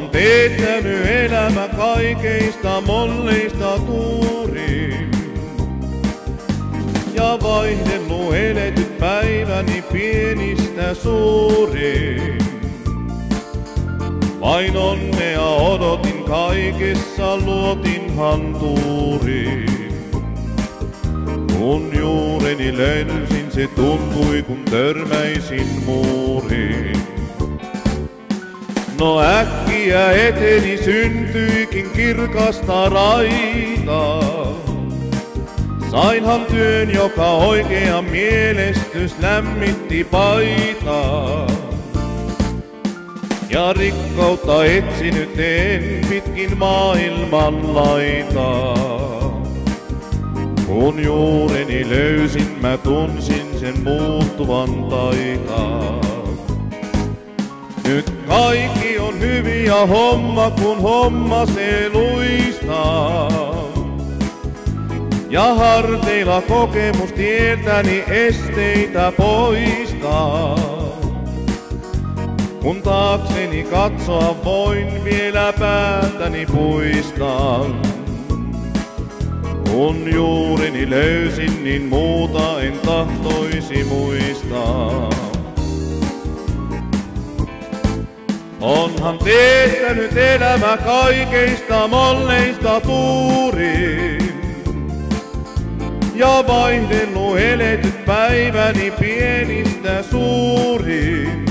Onhan teettänyt elämä kaikkeista molleista tuurin. Ja vaihdellut eletyt päiväni pienistä suuriin. Vain onnea odotin kaikessa, luotinhan tuuriin. Kun juureni löysin, se tuntui kun törmäisin muuriin. No äkkiä eteni syntyikin kirkasta raitaa. Sainhan työn, joka oikea mielestys lämmitti paitaa. Ja rikkautta etsinyt en pitkin maailman laitaa. Kun juureni löysin, mä tunsin sen muuttuvan taikaa. Nyt kaikki on hyviä homma, kun homma se luistaa. Ja harteilla kokemus tietäni esteitä poistaa. Kun taakseni katsoa voin, vielä päätäni puistaa. Kun juurini löysin, niin muuta en tahtoisi muistaa. Onhan teettänyt elämä kaikkeista molleista tuurin. Ja vaihdellut eletyt päiväni pienistä suuriin.